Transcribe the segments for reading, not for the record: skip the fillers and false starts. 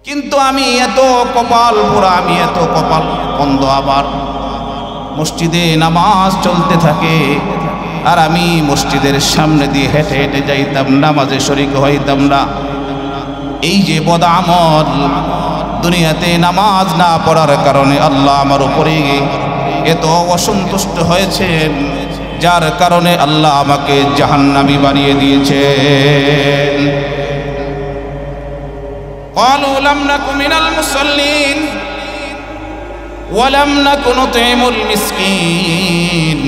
কিন্তু আমি এত কপাল পোড়া, আমি এত কপাল বন্ধ, আবার মসজিদে নামাজ চলতে থাকে আর আমি মসজিদের সামনে দিয়ে হেঁটে হেঁটে যাইতাম, নামাজে শরীক হইতাম না। এই যে বদআমল, দুনিয়াতে নামাজ না পড়ার কারণে আল্লাহ আমার উপরে এত অসন্তুষ্ট হয়েছেন, যার কারণে আল্লাহ আমাকে জাহান্নামী বানিয়ে দিয়েছেন। ক্বালু লাম নাকু মিনাল মুসাল্লিন ওয়া লাম নাকু নুতঈমুল মিসকিন।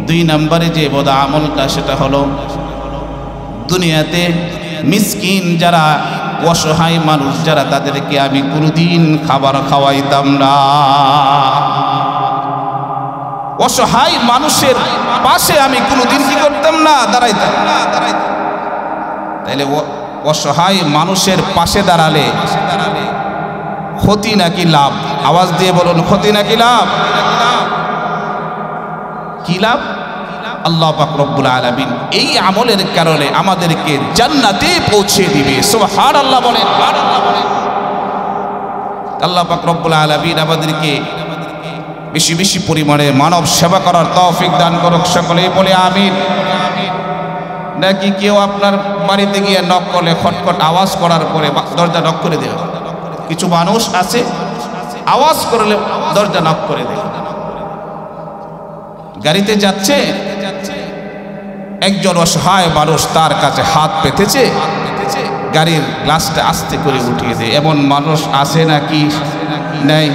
2 নম্বরে যে বদআমলটা সেটা হলো দুনিয়াতে মিসকিন যারা, অসহায় মানুষ যারা, তাদেরকে আমি কোনোদিন খাবার খাওয়াইতাম না। অসহায় মানুষের পাশে আমি কোনোদিন কি করতাম না, দাঁড়াইতাম না। তাইলে অসহায় মানুষের পাশে দাঁড়ালে ক্ষতি নাকি লাভ? আওয়াজ দিয়ে বলুন, ক্ষতি নাকি লাভ? কি লাভ? আল্লাহ পাক রব্বুল আলামিন এই আমলের কারণে আমাদেরকে জান্নাতে পৌঁছে দিবে। সুবহানাল্লাহ বলেন। আল্লাহ পাক রব্বুল আলামিন আমাদেরকে বেশি বেশি পরিমাণে মানব সেবা করার তৌফিক দান করুক। সকলেই বলে আমিন। নাকি কেউ আপনার বাড়িতে গিয়ে নক করলে খটখট আওয়াজ করার পরে দরজা নক করে দেবে? কিছু মানুষ আছে আওয়াজ করলে দরজা নক করে দেবে। গাড়িতে যাচ্ছে, একজন অসহায় মানুষ তার কাছে হাত পেতেছে, গাড়ির গ্লাসটা আস্তে করে উঠিয়ে দেয়। এমন মানুষ আছে নাকি? নাই।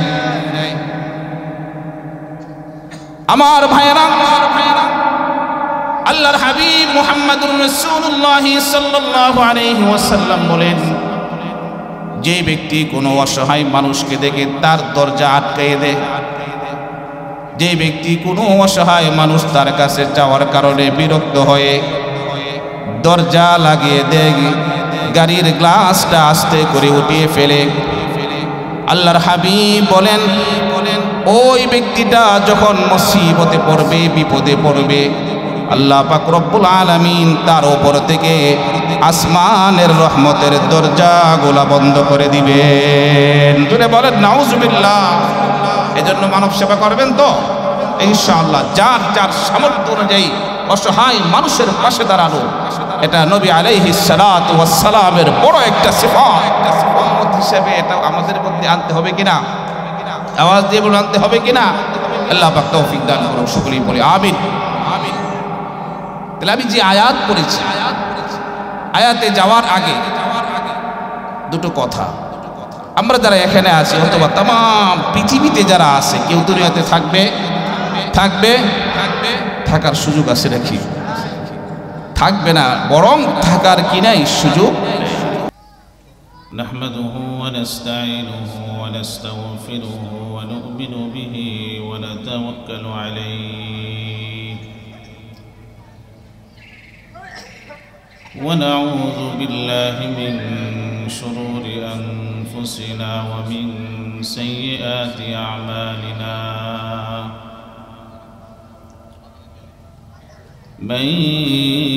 আমার ভাইয়েরা, আল্লাহর হাবিব মুহাম্মদুর রাসূলুল্লাহ সাল্লাল্লাহু আলাইহি ওয়াসাল্লাম বলেন, যে ব্যক্তি কোনো অসহায় মানুষকে দেখে তার দরজা আটকাইয়ে দেয়, যে ব্যক্তি কোনো অসহায় মানুষ তার কাছে যাওয়ার কারণে বিরক্ত হয়ে দরজা লাগিয়ে দেয়, গাড়ির গ্লাসটা আস্তে করে উঠিয়ে ফেলে, আল্লাহর হাবিব বলেন ওই ব্যক্তিটা যখন মুসিবতে পড়বে, বিপদে পড়বে, আল্লাহ পাক রব্বুল আলামিন তার উপর থেকে আসমানের রহমতের দরজাগুলা বন্ধ করে দিবেন। জোরে বলেন নাউজুবিল্লাহ। এজন্য মানব সেবা করবেন তো ইনশাআল্লাহ। যার যার সামর্থ্য অনুযায়ী অসহায় মানুষের পাশে দাঁড়ানো, এটা নবী আলাইহিস সালাতু ওয়াস সালামের বড় একটা সিফাত। উম্মত হিসেবে এটা আমাদের মধ্যে আনতে হবে কিনা? আওয়াজ দিয়ে বলুন, আনতে হবে কিনা? আল্লাহ পাক তৌফিক দান করুন। সকলেই বলি আমিন। তাহলে আমি যে আয়াত পড়েছি, আয়াতে যাওয়ার আগে দুটো কথা। আমরা যারা এখানে আছি অথবা তাম পৃথিবীতে যারা আছে, কেউ দুনিয়াতে থাকার সুযোগ আছে নাকি? থাকবে না, বরং থাকার কি নাই সুযোগ। نحمده ونستعينه ونستغفره ونؤمن به ونتوكل عليه ونعوذ بالله من شرور أنفسنا ومن سيئات أعمالنا من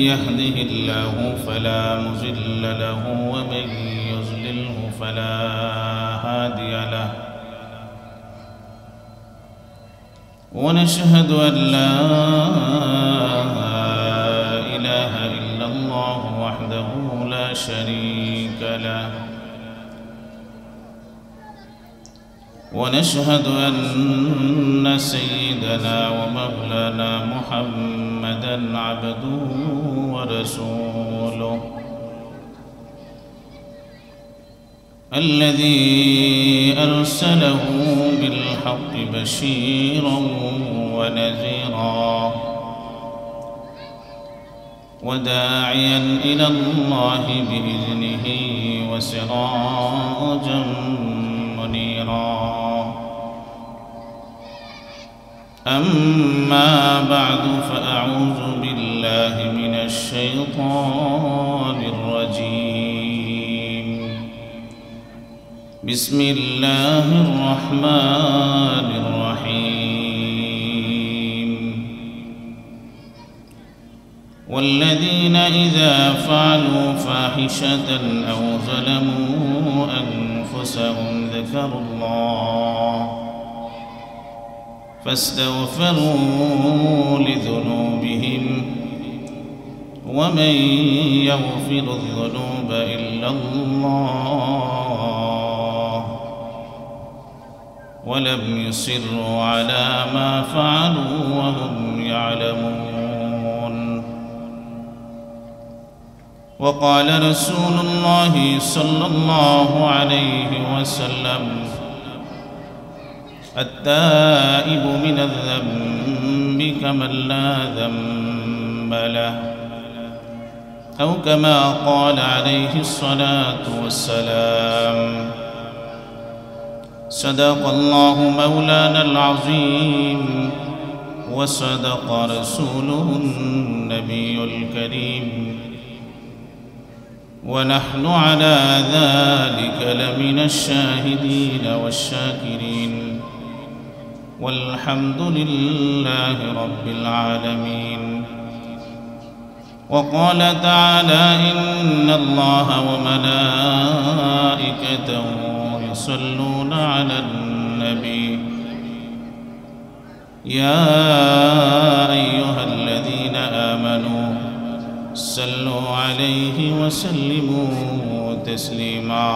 يهده الله فلا مضل له ومن يضلله فلا هادي له ونشهد أن لا إله إلا الله وحده لا شريك له ونشهد أن سيدنا ومولانا محمدًا عبده ورسوله الذي أرسله بالحق بشيرا ونذيرا وداعيا إلى الله بإذنه وسراجا منيرا أما بعد فأعوذ بالله من الشيطان الرجيم بسم الله الرحمن الرحيم والذين إذا فعلوا فاحشة أو ظلموا أنفسهم ذكروا الله فاستغفروا لذنوبهم ومن يغفر الذنوب إلا الله ولم يصروا على ما فعلوا وهم يعلمون. وقال رسول الله صلى الله عليه وسلم التائب من الذنب كمن لا ذنب له أو كما قال عليه الصلاة والسلام. صدق الله مولانا العظيم وصدق رسوله النبي الكريم ونحن على ذلك لمن الشاهدين والشاكرين والحمد لله رب العالمين. وقال تعالى إن الله وملائكته يصلون على النبي يا أيها الذين آمنوا صلوا عليه وسلموا تسليما.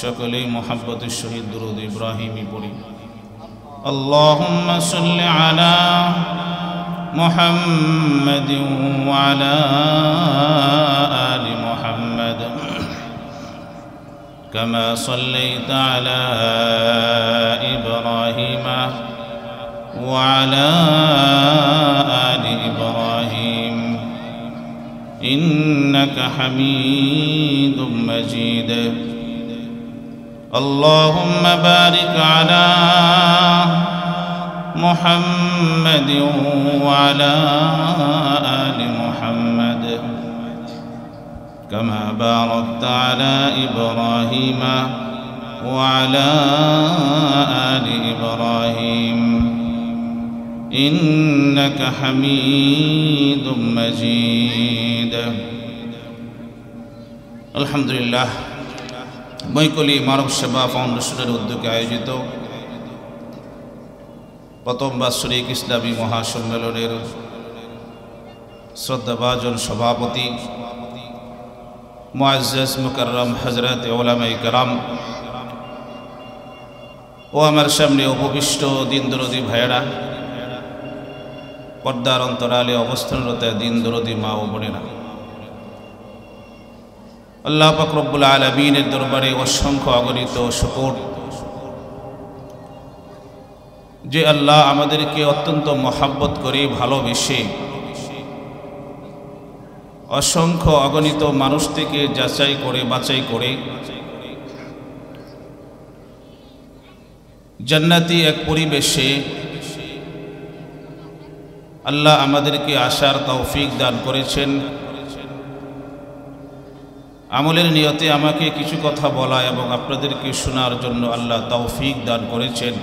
সকলে محبة الشهيد درود إبراهيمي পড়ি। اللهم صل على محمد وعلى آل محمد كما صليت على إبراهيم وعلى آل إبراهيم إنك حميد مجيد. اللهم بارك على محمد وعلى آل محمد كما باركت على إبراهيم وعلى آل إبراهيم إنك حميد مجيد. الحمد لله বৈকলি মানব সেবা ফাউন্ডেশনের উদ্যোগে আয়োজিত প্রথম বাৎসরিক ইসলামী মহাসম্মেলনের শ্রদ্ধাভাজন সভাপতি মুআজ্জাজ মুকাররম হযরত উলামায়ে কেরাম ও আমার সামনে উপবিষ্ট দিনদরদি ভাইয়েরা, পর্দার অন্তরালে অবস্থানরত দিনদরদি মা ও বোনেরা, আল্লাহ পাক রব্বুল আলামিনের দরবারে অসংখ্য অগণিত শুকর যে আল্লাহ আমাদেরকে অত্যন্ত মহাব্বত করে ভালোবেসে অসংখ্য অগণিত মানুষ থেকে যাচাই করে বাছাই করে জান্নাতি এক পরিবেশে আল্লাহ আমাদেরকে আসার তৌফিক দান করেছেন। আমলের নিয়তে আমাকে কিছু কথা বলা এবং আপনাদেরকে শোনার জন্য আল্লাহ তৌফিক দান করেছেন।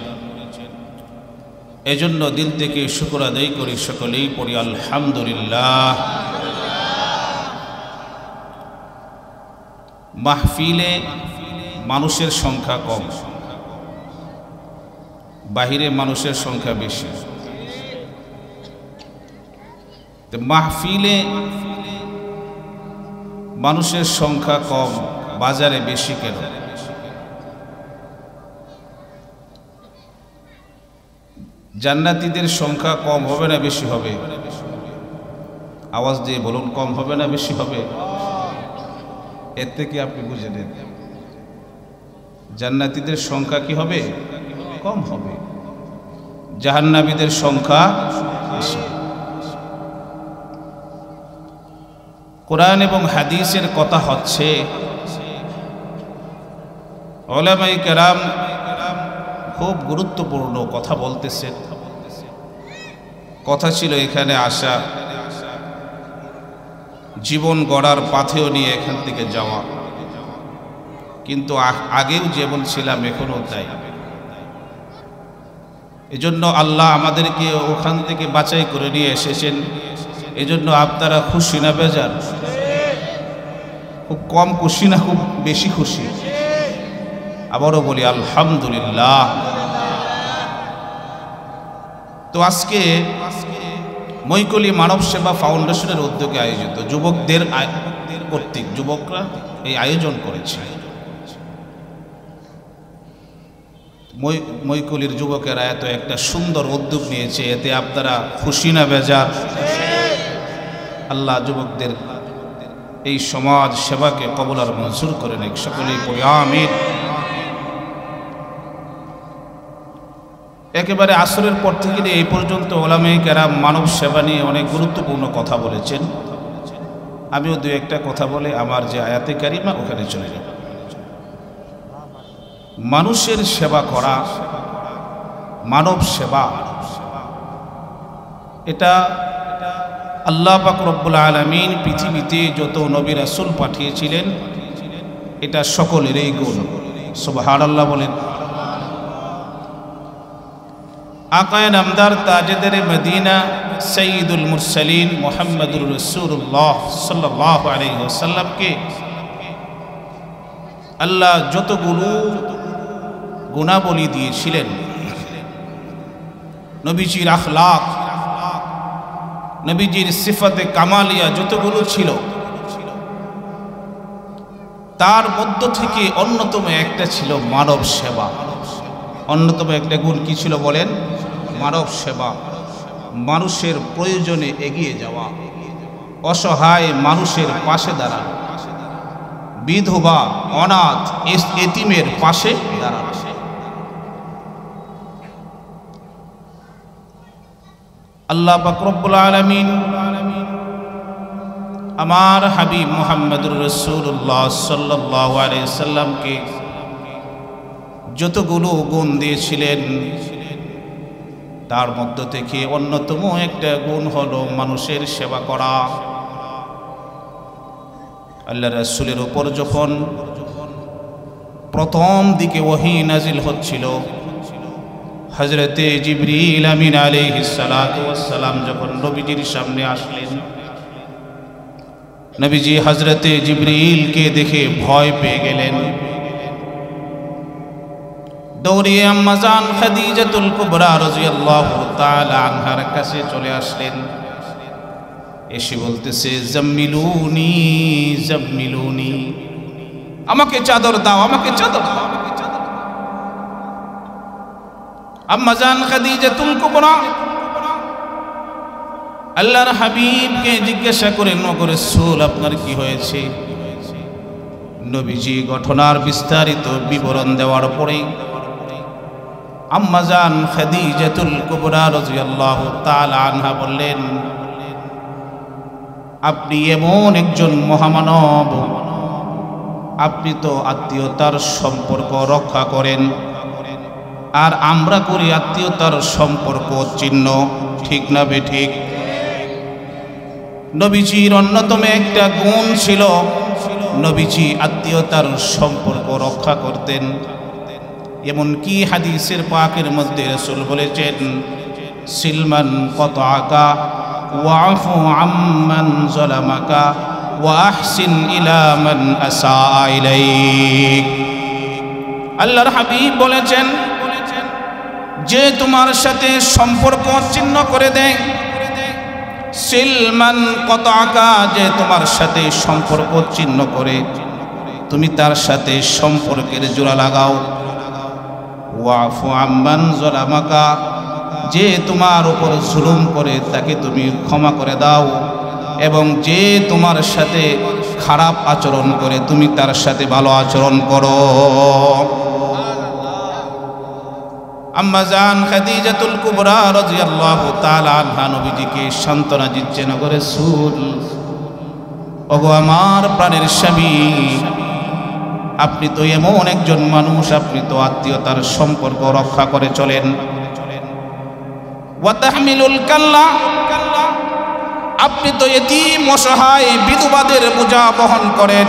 এজন্য দিল থেকে শুকর আদায় করি, সকলেই পড়ি আলহামদুলিল্লাহ। মাহফিলে মানুষের সংখ্যা কম, বাহিরে মানুষের সংখ্যা বেশি। মাহফিলে মানুষের সংখ্যা কম, বাজারে বেশি কেন? জান্নাতীদের সংখ্যা কম হবে না বেশি হবে? আওয়াজ দিয়ে বলুন, কম হবে না বেশি হবে? এর থেকে আপনি বুঝে নেন জান্নাতীদের সংখ্যা কি হবে? কম হবে। জাহান্নামীদের সংখ্যা বেশি। কোরআন এবং হাদিসের কথা হচ্ছে, উলামায়ে কেরাম খুব গুরুত্বপূর্ণ কথা বলতেছেন। কথা ছিল এখানে আসা, জীবন গড়ার পাথেও নিয়ে এখান থেকে যাওয়া, কিন্তু আগেও যেমন ছিলাম এখনও তাই। এজন্য আল্লাহ আমাদেরকে ওখান থেকে বাছাই করে নিয়ে এসেছেন। এজন্য আপনারা খুশি না বেজার? খুব কম খুশি না খুব বেশি খুশি? আবারও বলি আলহামদুলিল্লাহ। তো আজকে মৈকলি মানব সেবা ফাউন্ডেশনের উদ্যোগে আয়োজিত যুবকদের কর্তৃক যুবকরা এই আয়োজন করেছে। মৈকলির যুবকেরা এত একটা সুন্দর উদ্যোগ নিয়েছে, এতে আপনারা খুশি না বেজার? আল্লাহ যুবকদের এই সমাজ সেবাকে কবুল আর মঞ্জুর করে নিক, সকলেই পড়ি আমিন। একেবারে আসরের পর থেকে এই পর্যন্ত ওলামায়ে কেরাম মানব সেবা নিয়ে অনেক গুরুত্বপূর্ণ কথা বলেছেন। আমিও দু একটা কথা বলে আমার যে আয়াতে কারিমা ওখানে চলে যাব। মানুষের সেবা করা, মানব সেবা, এটা আল্লাহ পাক রব্বুল আলামিন পৃথিবীতে যত নবী রাসূল পাঠিয়েছিলেন এটা সকলেরই গুণ। সুবহানাল্লাহ বলেন। আকায়ে নামদার তাজেদারে মদিনা সৈয়দুল মুরসালিন মুহাম্মদুর রাসূলুল্লাহ সাল্লাল্লাহু আলাইহি ওয়াসাল্লামকে আল্লাহ যতগুলো গুণাবলী দিয়েছিলেন, নবীজির আখলাক, নবীজির সিফাতে কামালিয়া যতগুলো ছিল, তার মধ্য থেকে অন্যতম একটা ছিল মানব সেবা। অন্যতম একটা গুণ কি ছিল বলেন? মানব সেবা। মানুষের প্রয়োজনে এগিয়ে যাওয়া, অসহায় মানুষের পাশে দাঁড়ানো, বিধবা অনাথ এতিমের পাশে দাঁড়ানো। আল্লাহ পাক রব্বুল আলামিন আমার হাবিব মুহাম্মদুর রাসূলুল্লাহ সাল্লাল্লাহু আলাইহি সাল্লামকে যতগুলো গুণ দিয়েছিলেন তার মধ্য থেকে অন্যতম একটা গুণ হলো মানুষের সেবা করা। আল্লাহ রাসূলের উপর যখন প্রথম দিকে ওহী নাজিল হচ্ছিল, হযরতে জিবরিল আমিন আলাইহিস সালাতু ওয়াস সালাম যখন নবীজির সামনে আসলেন, নবীজি হযরতে জিবরিলকে দেখে ভয় পেয়ে গেলেন। দৌড়িয়ে আম্মা জান খাদিজাতুল কুবরা রাদিয়াল্লাহু তাআলা আনহার কাছে চলে আসলেন। এসে বলতেছে, জাম্মিলুনি জাম্মিলুনি, আমাকে চাদর দাও, আমাকে চাদর দাও। আম্মা জান খাদিজাতুল কুবরা আল্লাহর হাবিবকে জিজ্ঞাসা করেন, ওগো রাসূল আপনার কি হয়েছে? নবীজি ঘটনার বিস্তারিত বিবরণ দেওয়ার পরে আম্মা জান খাদিজাতুল কুবরা রাদিয়াল্লাহু তাআলা আনহা বললেন, আপনি এমন একজন মহামানব, আপনি তো আত্মীয়তার সম্পর্ক রক্ষা করেন, আর আমরা করি আত্মীয়তার সম্পর্ক চিহ্ন, ঠিক না বেঠিক? নবীজির অন্যতম একটা গুণ ছিল, নবীজি আত্মীয়তার সম্পর্ক রক্ষা করতেন। এমনকি হাদিসের পাকের মধ্যে রাসূল বলেছেন, সিলমান কতআকা ওয়াফু আম্মান যালামাকা ওয়া আহসিন ইলা মান আসাআ ইলাইক। আল্লাহর হাবিব বলেছেন, যে তোমার সাথে সম্পর্ক ছিন্ন করে দেয়, সিলমান কতআকা, যে তোমার সাথে সম্পর্ক ছিন্ন করে তুমি তার সাথে সম্পর্কের জোড়া লাগাও। ওয়াফু আম্মান যালামাকা, যে তোমার উপর জুলুম করে তাকে তুমি ক্ষমা করে দাও, এবং যে তোমার সাথে খারাপ আচরণ করে তুমি তার সাথে ভালো আচরণ করো। আম্মা জান খাদিজাতুল কুবরা রাদিয়াল্লাহু তাআলা আনহা নবীজিকে সান্ত্বনা দিচ্ছেন, ওগো রাসূল, ওগো আমার প্রাণের স্বামী, আপনি তো এমন একজন মানুষ, আপনি তো আত্মীয়তার সম্পর্ক রক্ষা করে চলেন। ওয়া তাহমিলুল কাল্লা, আপনি তো এতিম অসহায় বিধবাদের বোঝা বহন করেন।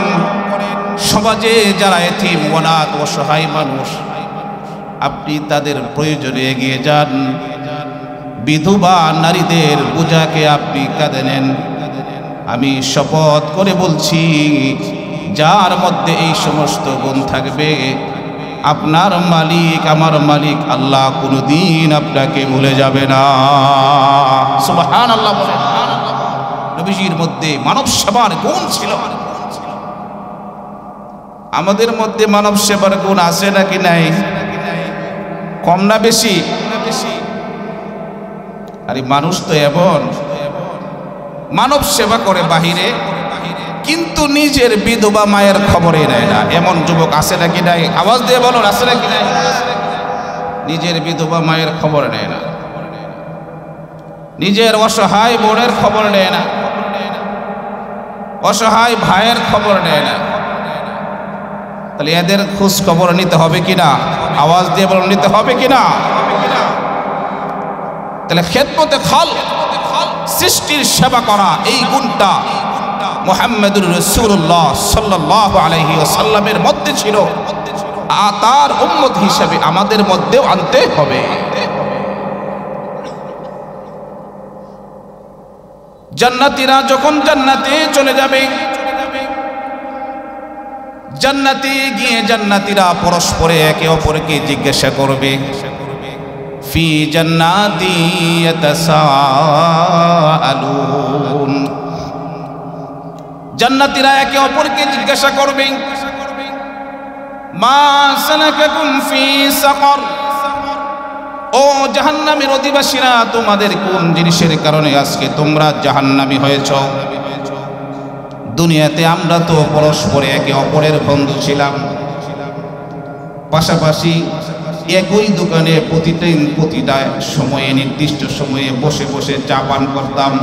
সমাজে যারা এতিম অনাথ অসহায় মানুষ, আপনি তাদের প্রয়োজনে এগিয়ে যান। বিধবা নারীদের বোঝাকে আপনি কাঁধে নেন। আমি শপথ করে বলছি, যার মধ্যে এই সমস্ত গুণ থাকবে আপনার মালিক আমার মালিক আল্লাহ কোনোদিন আপনাকে ভুলে যাবে না। সুবহানাল্লাহ বলেন। নবীজির মধ্যে মানব সেবার গুণ ছিল। আমাদের মধ্যে মানব সেবার গুণ আছে নাকি নাই? কম না বেশি? আরে মানুষ তো এমন মানব সেবা করে বাহিরে, কিন্তু নিজের বিধবা মায়ের খবরে নেয় না। এমন যুবক আছে নাকি নাই? আওয়াজ দিয়ে বলুন, আছে নাকি নাই? নিজের বিধবা মায়ের খবর নেয় না, নিজের অসহায় বোনের খবর নেয় না, অসহায় ভাইয়ের খবর নেয় না। তাহলে এদের খোঁজ খবর নিতে হবে কিনা? আওয়াজ দিয়ে বলুন, নিতে হবে কিনা? তাহলে খেদমতে খালক, সৃষ্টির সেবা করা, এই গুণটা মুহাম্মদুর রাসূলুল্লাহ সাল্লাল্লাহু আলাইহি ওয়াসাল্লামের মধ্যে ছিল। তার উম্মত হিসেবে আমাদের মধ্যেও আনতে হবে। জান্নাতীরা যখন জান্নাতে চলে যাবে, জান্নাতে গিয়ে জান্নাতীরা পরস্পরে একে অপরকে জিজ্ঞাসা করবে, ফি জান্নাতি ইয়াতাসাআলুন। জান্নাতীরা একে অপরকে জিজ্ঞাসা করবে, মা সালাকাকুম ফি সাকার। ও জাহান্নামের অধিবাসীরা, তোমাদের কোন জিনিসের কারণে আজকে তোমরা জাহান্নামী হয়েছ? দুনিয়াতে আমরা তো পরস্পরে একে অপরের বন্ধু ছিলাম, পাশাপাশি একই দোকানে প্রতিটা সময়ে নির্দিষ্ট সময়ে বসে বসে চা পান করতাম,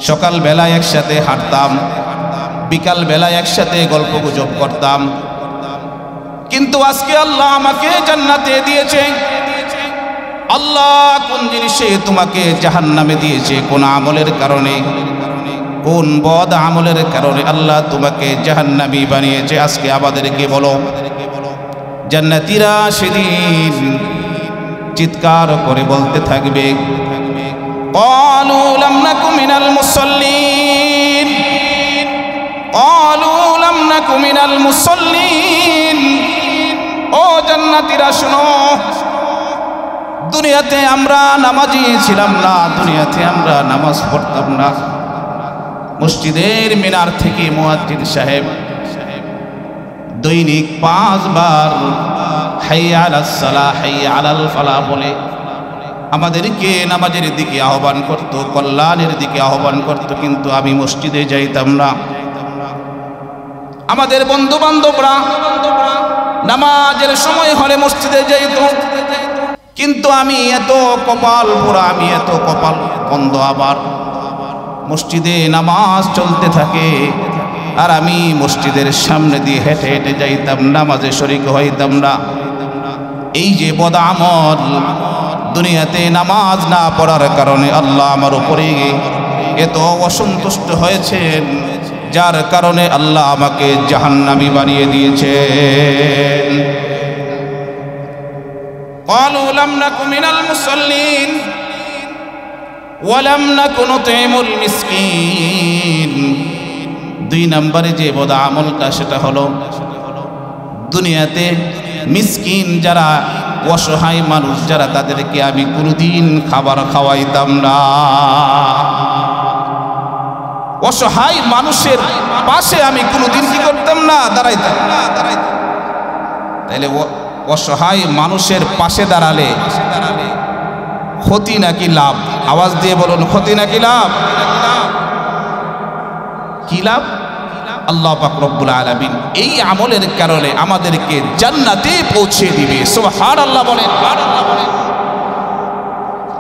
সকাল বেলায় একসাথে হাঁটতাম, বিকাল বেলায় একসাথে গল্পগুজব করতাম। কিন্তু আজকে আল্লাহ আমাকে জান্নাতে দিয়েছে। আল্লাহ কোন জিনিসে তোমাকে জাহান্নামে দিয়েছে? কোন আমলের কারণে, কোন বদ আমলের কারণে আল্লাহ তোমাকে জাহান্নামী বানিয়েছে? আজকে আমাদেরকে বলো। জান্নাতীরা সেদিন চিৎকার করে বলতে থাকবে, ক্বালু লাম নাকু মিনাল মুসাল্লিন, ক্বালু লাম নাকু মিনাল মুসাল্লিন। ও জান্নাতীরা শোনো, দুনিয়াতে আমরা নামাজি ছিলাম না, দুনিয়াতে আমরা নামাজ পড়তাম না। মসজিদের মিনার থেকে মুয়াজ্জিন সাহেব দৈনিক 5 বার হাইয়া আলাস সালাহ হাইয়া আলাল ফালাহ বলে আমাদেরকে নামাজের দিকে আহ্বান করত, কল্যাণের দিকে আহ্বান করত, কিন্তু আমি মসজিদে যাইতাম না। আমাদের বন্ধু বান্ধবরা নামাজের সময় হলে মসজিদে যাইত, কিন্তু আমি এত কপাল পোড়া, আমি এত কপাল বন্ধ, আবার মসজিদে নামাজ চলতে থাকে আর আমি মসজিদের সামনে দিয়ে হেঁটে হেঁটে যাইতাম, নামাজে শরীক হইতাম না। এই যে বদআমল, দুনিয়াতে নামাজ না পড়ার কারণে আল্লাহ আমার উপরে এত অসন্তুষ্ট হয়েছেন, যার কারণে আল্লাহ আমাকে জাহান্নামী বানিয়ে দিয়েছেন। ক্বালু লাম নাকু মিনাল মুসাল্লিন ওয়া লাম নাকু নুতঈমুল মিসকিন। 2 নম্বরে যে বদআমলটা, সেটা হলো দুনিয়াতে মিসকিন যারা, অসহায় মানুষ যারা, তাদেরকে আমি কোনোদিন খাবার খাওয়াইতাম না। অসহায় মানুষের পাশে আমি কোনোদিন কি করতাম না? দাঁড়াইতাম না। তাইলে অসহায় মানুষের পাশে দাঁড়ালে ক্ষতি নাকি লাভ? আওয়াজ দিয়ে বলুন, ক্ষতি নাকি লাভ? কি লাভ? আল্লাহ পাক রব্বুল আলামিন এই আমলের কারণে আমাদেরকে জান্নাতে পৌঁছে দিবে। সুবহানাল্লাহ বলেন।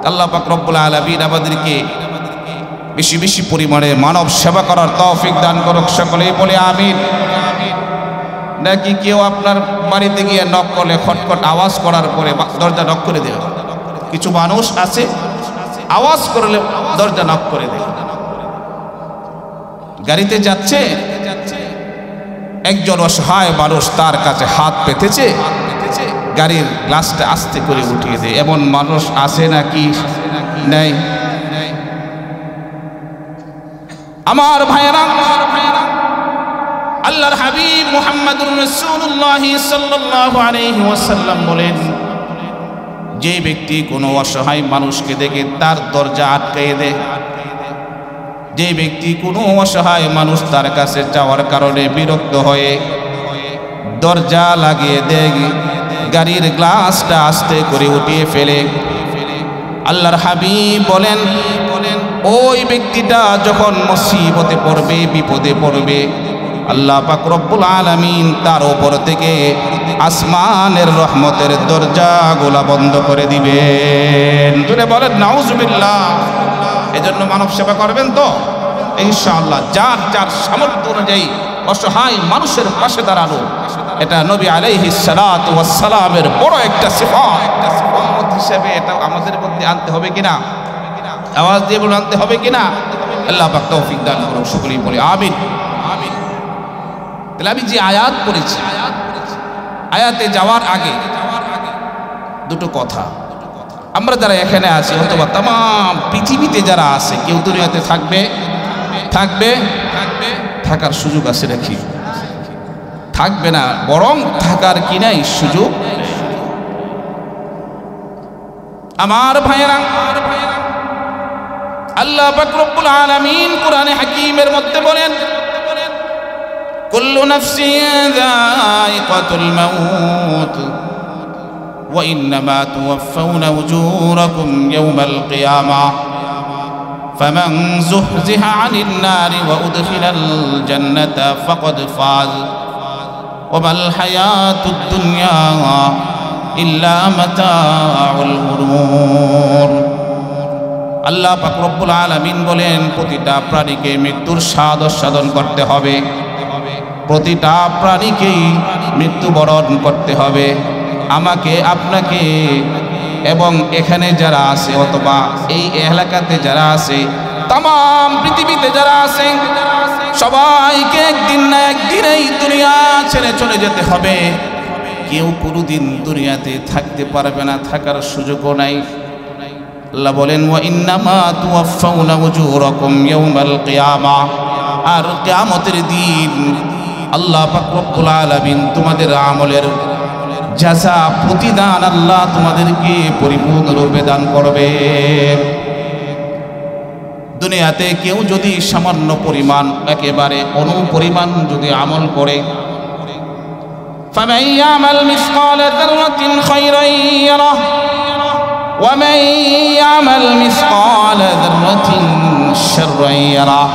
আল্লাহ পাক রব্বুল আলামিন আমাদেরকে বেশি বেশি পরিমাণে মানব সেবা করার তৌফিক দান করুক। সকলেই বলে আমিন। নাকি কেউ আপনার বাড়িতে গিয়ে নক করলে খটখট আওয়াজ করার পরে দরজা নক করে দেবে? কিছু মানুষ আছে আওয়াজ করলে দরজা নক করে দেবে। গাড়িতে যাচ্ছে, একজন অসহায় মানুষ তার কাছে হাত পেতেছে, গাড়ির গ্লাসটা আস্তে করে উঠিয়ে দেয়। এমন মানুষ আছে নাকি? নাই। আমার ভাইয়েরা, আল্লাহর হাবিব মুহাম্মদুর রাসূলুল্লাহ সাল্লাল্লাহু আলাইহি ওয়াসাল্লাম বলেন, যে ব্যক্তি কোনো অসহায় মানুষকে দেখে তার দরজা আটকায়ে দেয়, যে ব্যক্তি কোনো অসহায় মানুষ তার কাছে যাওয়ার কারণে বিরক্ত হয়ে দরজা লাগিয়ে দেয়, গাড়ির গ্লাসটা আস্তে করে উঠিয়ে ফেলে, আল্লাহর হাবিব বলেন ওই ব্যক্তিটা যখন মুসিবতে পড়বে, বিপদে পড়বে, আল্লাহ পাক রব্বুল আলামিন তার উপর থেকে আসমানের রহমতের দরজাগুলা বন্ধ করে দিবেন। জোরে বলেন নাউজুবিল্লাহ। এজন্য মানব সেবা করবেন তো ইনশাআল্লাহ, যার যার সামর্থ্য অনুযায়ী অসহায় মানুষের পাশে দাঁড়ানো, এটা নবী আলাইহিস সালাতু ওয়াস সালামের বড় একটা সিফাত। উম্মত হিসেবে এটা আমাদের মধ্যে আনতে হবে কিনা? আওয়াজ দিয়ে বলে আনতে হবে কিনা? আল্লাহ পাক তৌফিক দান করুন, সকলেই বলি আমিন। তাহলে আমি যে আয়াত পড়েছি, আয়াতে যাওয়ার আগে দুটো কথা। আমরা যারা এখানে আছি অথবা তাম পৃথিবীতে যারা আছে, কেউ দুনিয়াতে থাকবে থাকার সুযোগ আছে নাকি? থাকবে না, বরং থাকার কি নাই সুযোগ। আমার ভাইয়েরা, আল্লাহ পাক রব্বুল আলামিন কোরআনে হাকীমের মধ্যে বলেন, কুল্লু নাফসিন যায়িকাতুল মাউত ওয়া ইন্নামা তুওয়াফাউনা উজুরাকুম ইয়াওমাল কিয়ামাহ ফামান যুহজিহা আনিন নারি ওয়া উদখিলাল জান্নাতা ফাকাদ ফাজ ওয়া মাল হায়াতুদ দুনিয়া ইল্লা মাতাউল গুরুর। আল্লাহ পাক রব্বুল আলামিন বলেন, প্রতিটা প্রাণীকে মৃত্যুর স্বাদ আস্বাদন করতে হবে, প্রতিটা প্রাণীকেই মৃত্যুবরণ করতে হবে। আমাকে, আপনাকে এবং এখানে যারা আছে অথবা এই এলাকাতে যারা আছে, তাম পৃথিবীতে যারা আছে, সবাইকে একদিন না একদিন এই দুনিয়া ছেড়ে চলে যেতে হবে। কেউ কোনোদিন দুনিয়াতে থাকতে পারবে না, থাকার সুযোগও নাই। আল্লাহ বলেন, ওয়া ইন্নামা তুওয়াফাউনা উজুরাকুম ইয়াওমাল কিয়ামাহ, আর কিয়ামতের দিন আল্লাহ পাক রব্বুল আলামিন তোমাদের আমলের জাযা, প্রতিদান আল্লাহ তোমাদেরকে পরিপূর্ণরূপে দান করবে। দুনিয়াতে কেউ যদি সামান্য পরিমাণ, একেবারে অনুপরিমাণ যদি আমল করে, ফামান ইয়ামাল মিসকালা যাররাতিন খায়রান ইয়ারাহ ওয়া মান ইয়ামাল মিসকালা যাররাতিন শাররান ইয়ারাহ।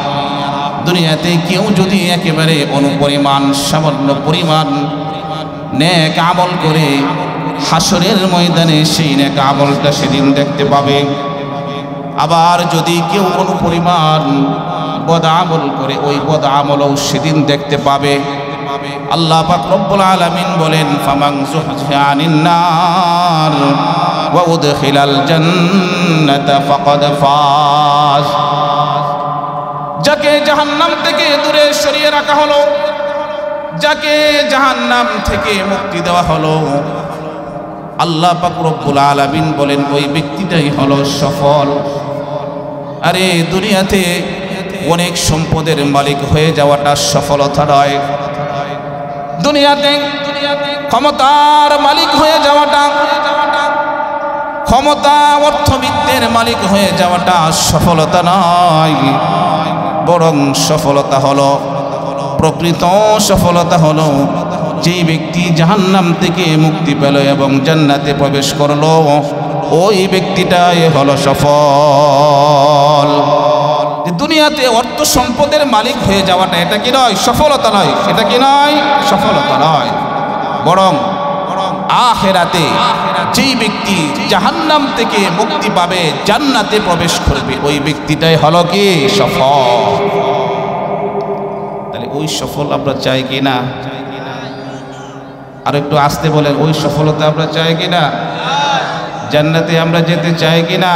দুনিয়াতে কেউ যদি একেবারে অনুপরিমাণ, সামান্য পরিমাণ নেক আমল করে, হাসরের ময়দানে সেই নেক আমলটা সেদিন দেখতে পাবে। আবার যদি কেউ অনুপরিমাণ বদ আমল করে, ওই বদ আমলও সেদিন দেখতে পাবে। আল্লাহ পাক রব্বুল আলামিন বলেন, ফামান যুহজিহা আনিন নার ওয়া উদখিলাল জান্নাতা ফাকাদ ফাজ। যাকে জাহান্নাম থেকে দূরে সরিয়ে রাখা হলো, যাকে জাহান্নাম থেকে মুক্তি দেওয়া হলো, আল্লাহ পাক রব্বুল আলামিন বলেন ওই ব্যক্তিটাই হলো সফল। আরে দুনিয়াতে অনেক সম্পদের মালিক হয়ে যাওয়াটা সফলতা নয়, দুনিয়াতে ক্ষমতার মালিক হয়ে যাওয়াটা, ক্ষমতা অর্থবিত্তের মালিক হয়ে যাওয়াটা সফলতা নয়, বরং সফলতা হলো, প্রকৃত সফলতা হলো যেই ব্যক্তি জাহান্নাম থেকে মুক্তি পেল এবং জান্নাতে প্রবেশ করলো, ওই ব্যক্তিটাই হলো সফল। দুনিয়াতে অর্থ সম্পদের মালিক হয়ে যাওয়াটা এটা কি নয়? সফলতা নয়। এটা কি নয়? সফলতা নয়, বরং আখিরাতে যেই ব্যক্তি জাহান্নাম থেকে মুক্তি পাবে, জান্নাতে প্রবেশ করবে, ওই ব্যক্তিটাই হলো কি? সফল। তাহলে ওই সফল আমরা চাই কি না? আর একটু আসতে বলেন, ওই সফলতা আমরা চাই কি না? জান্নাতে আমরা যেতে চাই কি না?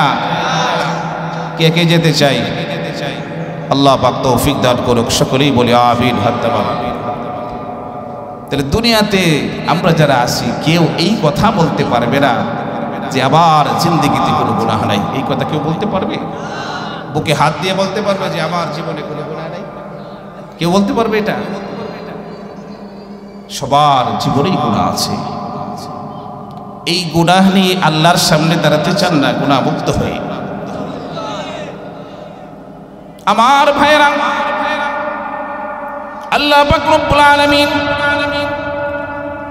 কে কে যেতে চাই? আল্লাহ পাক তৌফিক দান করুক, সকলেই বলি আমিন। তাহলে দুনিয়াতে আমরা যারা আছি, কেউ এই কথা বলতে পারবে না যে আমার জিন্দেগিতে কোনো গুনাহ নাই। এই কথা কেউ বলতে পারবে? বুকে হাত দিয়ে বলতে পারবে যে আমার জীবনে কোনো গুনাহ নাই? কেউ বলতে পারবে এটা? সবার জীবনেই গুনাহ আছে। এই গুনাহ নিয়ে আল্লাহর সামনে দাঁড়াতে চান না গুনাহমুক্ত হয়ে? আমার ভাইরা, আল্লাহ পাক রব্বুল আলামিন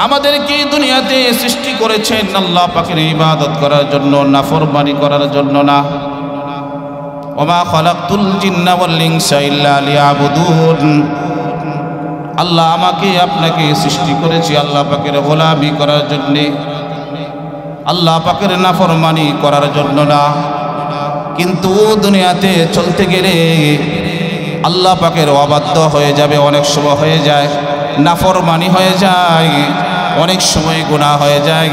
আমাদেরকে দুনিয়াতে সৃষ্টি করেছেন আল্লাহ পাকের ইবাদত করার জন্য, নাফরমানি করার জন্য না। ওমা খালাকতুল জিন্না ওয়াল ইনসা ইল্লা লিয়াবুদুন। আল্লাহ আমাকে আপনাকে সৃষ্টি করেছে আল্লাহ পাকের গোলামি করার জন্য, আল্লাহ পাকের নাফরমানি করার জন্য না। কিন্তু দুনিয়াতে চলতে গেলে আল্লাহ পাকের অবাধ্য হয়ে যাবে, অনেক সময় হয়ে যায় নাফরমানি হয়ে যায়, অনেক সময় গুনাহ হয়ে যায়।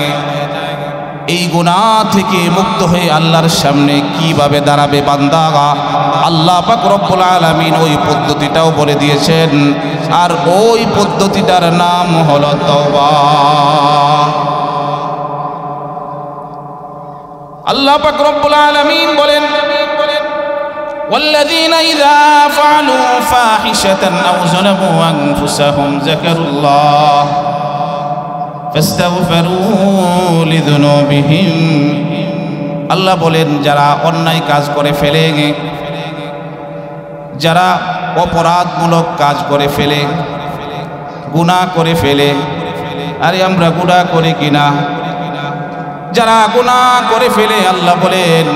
এই গুনাহ থেকে মুক্ত হয়ে আল্লাহর সামনে কিভাবে দাঁড়াবে বান্দা, আল্লাহ পাক রব্বুল আলামিন ওই পদ্ধতিটাও বলে দিয়েছেন। আর ওই পদ্ধতিটার নাম হলো তওবা। আল্লাহ পাক রব্বুল আলামিন বলেন, والذين إذا فعلوا فاحشة أو ظلموا أنفسهم ذكروا الله فاستغفروا لذنوبهم। আল্লাহ বলেন, যারা অন্যায় কাজ করে ফেলে, যারা অপরাধমূলক কাজ করে ফেলে, গুনাহ করে ফেলে। আরে আমরা গুনাহ করি কিনা? যারা গুনাহ করে ফেলে, আল্লাহ বলেন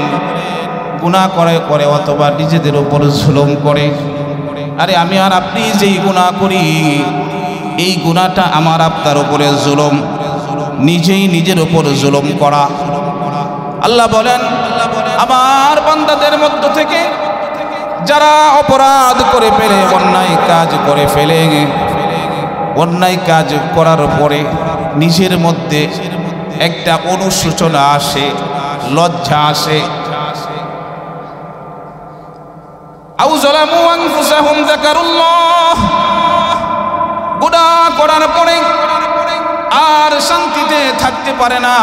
গুনাহ করে অথবা নিজেদের উপর জুলুম করে। আরে আমি আর আপনি যেই গুনাহ করি, এই গুনাহটা আমার আপনার উপরে জুলুম, নিজেই নিজের উপর জুলুম করা। আল্লাহ বলেন, আমার বান্দাদের মধ্য থেকে যারা অপরাধ করে ফেলে, অন্যায় কাজ করে ফেলে, অন্যায় কাজ করার পরে নিজের মধ্যে একটা অনুশোচনা আসে, লজ্জা আসে, আও যালামু আনফুসাহুম যাকারুল্লাহ, গুনাহ করার পরে আর শান্তিতে থাকতে পারে না,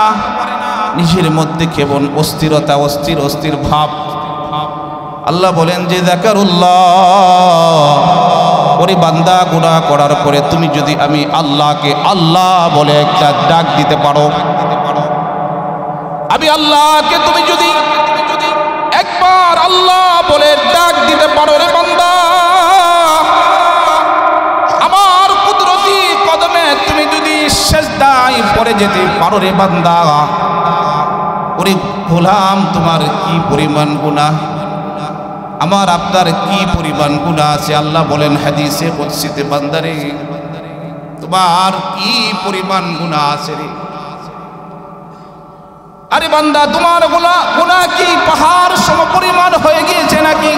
নিজের মধ্যে কেবল অস্থিরতা, অস্থির ভাব। আল্লাহ বলেন যে যাকারুল্লাহ, ওরে বান্দা গুনাহ করার পরে তুমি যদি আমি আল্লাহকে আল্লাহ বলে একটা ডাক দিতে পারো, আমি আল্লাহকে তুমি যদি একবার আল্লাহ বলে ডাক দিতে পারো, রে বান্দা আমার কুদরতি কদমে তুমি যদি সিজদায় পড়ে যেতে পারো, রে বান্দা, ওরে গোলাম তোমার কি পরিমাণ গুনাহ, আমার আপনার কি পরিমাণ গুনাহ আছে। আল্লাহ বলেন হাদিসে কুদসিতে, বান্দারে তোমার কি পরিমাণ গুনাহ আছে রে। আরে বান্দা তোমার গুনাহ কি পাহাড় সমপরিমাণ হয়ে গিয়েছে নাকি?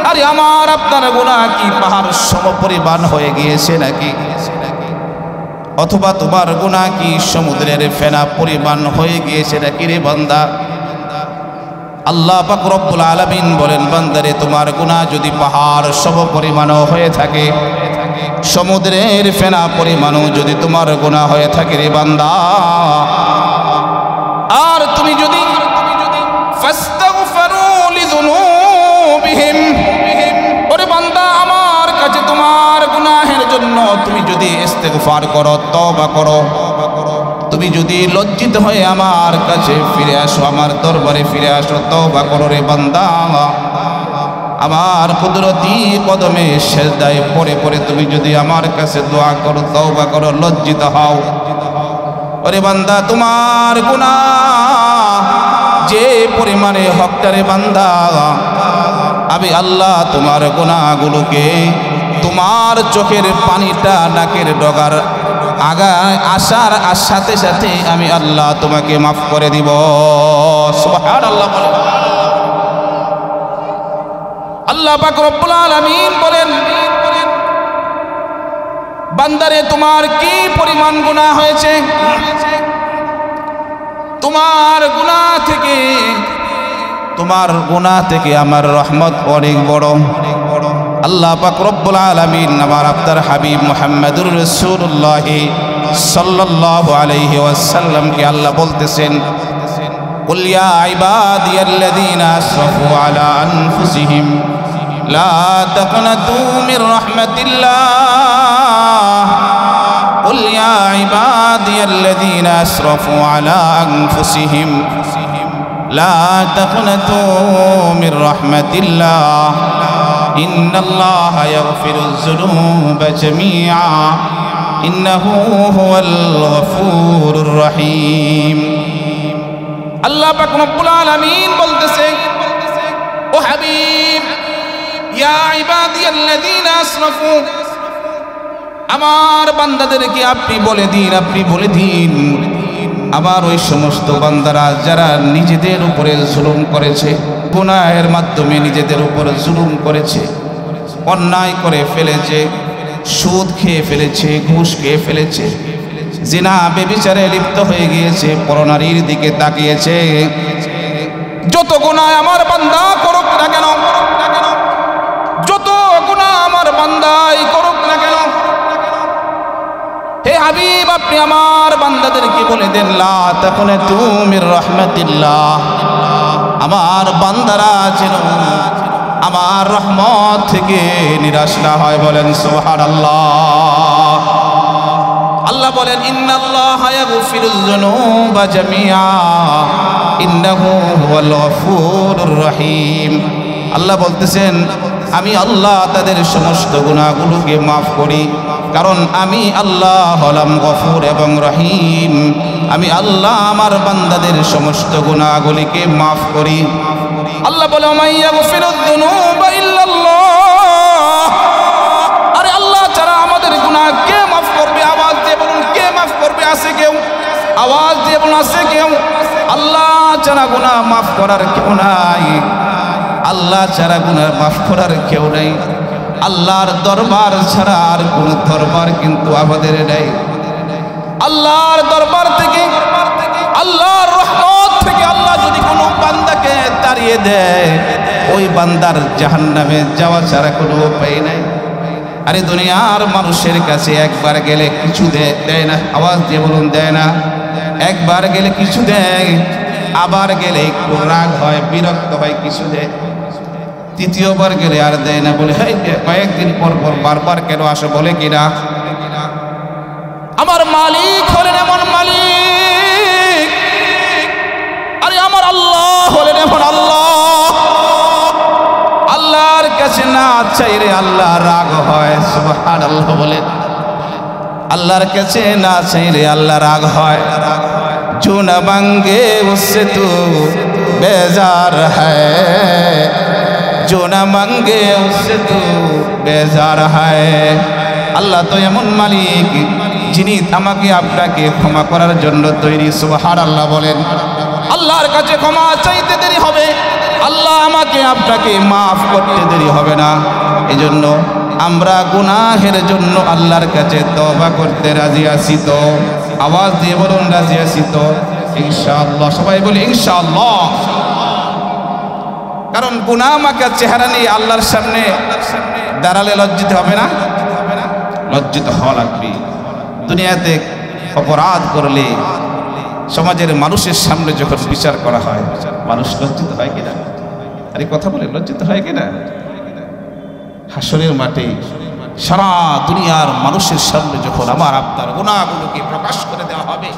আরে আমার আপনার গুনাহ কি পাহাড় সমপরিমাণ হয়ে গিয়েছে নাকি? অথবা তোমার গুনাহ কি সমুদ্রের ফেনা পরিমাণ হয়ে গিয়েছে নাকি রে বান্দা? আল্লাহ পাক রব্বুল আলামিন বলেন, বান্দারে তোমার গুনাহ যদি পাহাড় সমপরিমাণও হয়ে থাকে, সমুদ্রের ফেনা পরিমাণও যদি তোমার গুনাহ হয়ে থাকে রে বান্দা, আর তুমি যদি ফাস্তাগফিরু লিযুনুবিহিম, ওরে বান্দা আমার কাছে তোমার গুনাহের জন্য তুমি যদি ইস্তেগফার করো, তওবা করো, তুমি যদি লজ্জিত হয়ে আমার কাছে ফিরে আসো, আমার দরবারে ফিরে আসো, তওবা করো রে বান্দা, আমার কুদরতি কদমে সিজদায় পড়ে তুমি যদি আমার কাছে দোয়া করো, তওবা করো, লজ্জিত হও, ওরে বান্দা তোমার গুনাহ যে পরিমাণে হকটারে বান্দা, আমি আল্লাহ তোমার গুনাহগুলোকে তোমার চোখের পানিটা নাকের ডগার আগায় আসার সাথে সাথে আমি আল্লাহ তোমাকে মাফ করে দিব। সুবহানাল্লাহ। আল্লাহ পাক রব্বুল আলামিন বলেন, বান্দারে তোমার কি পরিমাণ গুনাহ হয়েছে, তোমার গুনাহ থেকে আমার রহমত অনেক বড়। আল্লাহ পাক রব্বুল আলামিন আমার আপনার হাবিব মুহাম্মদুর রাসূলুল্লাহ সাল্লাল্লাহু আলাইহি ওয়াসাল্লামকে আল্লাহ বলতেছেন, কুল ইয়া ইবাদিয়াল্লাযীনা আসরাফু আলা আনফুসিহিম লা তাকনাতু মির রাহমাতিল্লাহ, قل يا عبادي الذين أسرفوا على أنفسهم لا تقنطوا من رحمة الله إن الله يغفر الذنوب جميعا إنه هو الغفور الرحيم আল্লাহ পাক রব্বুল আলামিন বলতেছে ও হাবিব ইয়া ইবাদিয়াল্লাযীনা আসরাফু আমার বান্দাদেরকে আপনি বলে দিন আমার ওই সমস্ত বান্দারা যারা নিজেদের উপরে জুলুম করেছে গুনাহের মাধ্যমে নিজেদের উপরে জুলুম করেছে অন্যায় করে ফেলেছে সুদ খেয়ে ফেলেছে ঘুষ খেয়ে ফেলেছে জিনা বেবিচারে লিপ্ত হয়ে গিয়েছে পরনারীর দিকে তাকিয়েছে যত গুনাহ আমার বান্দা করুক না কেন যত গুনাহ আমার বান্দাই করুক না কেন হে হাবিব আপনি আমার বান্দাদেরকে বলে দেন লা তাকুনাতু মির রাহমাতিল্লাহ আমার বান্দারা যেন আমার রহমত থেকে নিরাশ না হয় বলেন সুবহানাল্লাহ আল্লাহ বলেন ইন্নাল্লাহা ইয়াগফিরুয যুনুবা জামিআ ইন্নাহু হুয়াল গফুরুর রহিম আল্লাহ বলতেছেন আমি আল্লাহ তাদের সমস্ত গুনাহগুলোকে মাফ করি কারণ আমি আল্লাহ হলাম গফুর এবং রহিম আমি আল্লাহ আমার বান্দাদের সমস্ত গুনাহগুলিকে মাফ করি আল্লাহ বলে মাইয়াগফিরুয যুনুবা ইল্লাল্লাহ আরে আল্লাহ ছাড়া আমাদের গুনাহ কে মাফ করবে আওয়াজ দিয়ে বলুন কে মাফ করবে আছে কেউ আওয়াজ দিয়ে বলুন আছে কেউ আল্লাহ ছাড়া গুনাহ মাফ করার কেউ নাই আল্লাহ ছাড়া গুনাহ মাফ করার কেউ নাই আল্লাহর দরবার ছাড়া আর কোন দরবার কিন্তু আমাদের নেই আল্লাহর দরবার থেকে আল্লাহর রহমত থেকে আল্লাহ যদি কোনো বান্দাকে তাড়িয়ে দেয় ওই বান্দার জাহান্নামে যাওয়া ছাড়া কোনো উপায় নাই আরে দুনিয়ার মানুষের কাছে একবার গেলে কিছু দেয় না আওয়াজ দিয়ে বলুন দেয় না একবার গেলে কিছু দেয় আবার গেলে একটু রাগ হয় বিরক্ত হয় কিছু দেয় তৃতীয়বার গেলে আর দেয় না বলে কয়েকদিন পর পর বারবার কেন আসো বলে কিনা আমার মালিক হলেন এমন মালিক আরে আমার আল্লাহ হলেন এমন আল্লাহ আল্লাহর কাছে না চাইলে আল্লাহ রাগ হয় সুবহানাল্লাহ বলেন আল্লাহর কাছে না চাইলে আল্লাহ রাগ হয় जो न मांगे उससे तू बेजार है जो न मांगे उससे तू बेजार है আল্লাহ তো এমন মালিক যিনি আমাকে আপনাকে ক্ষমা করার জন্য তৈরি সুবহানাল্লাহ বলেন আল্লাহর কাছে ক্ষমা চাইতে দেরি হবে আল্লাহ আমাকে আপনাকে মাফ করতে দেরি হবে না এজন্য আমরা গুনাহের জন্য আল্লাহর কাছে তওবা করতে রাজি আছি তো আওয়াজ দিয়ে বলুন রাজি আছি তো ইনশাআল্লাহ সবাই বলি ইনশাআল্লাহ কারণ গুনাহ মাখা চেহারা নিয়ে আল্লাহর সামনে দাঁড়ালে লজ্জিত হবে না লজ্জিত হওয়া লাগবে দুনিয়াতে অপরাধ করলে সমাজের মানুষের সামনে যখন বিচার করা হয় মানুষ লজ্জিত হয় কিনা আরে কথা বলে লজ্জিত হয় কিনা হাসরের মাঠে সারা দুনিয়ার মানুষের সামনে যখন আমার আপনার গুনাহগুলোকে প্রকাশ করে দেওয়া হবে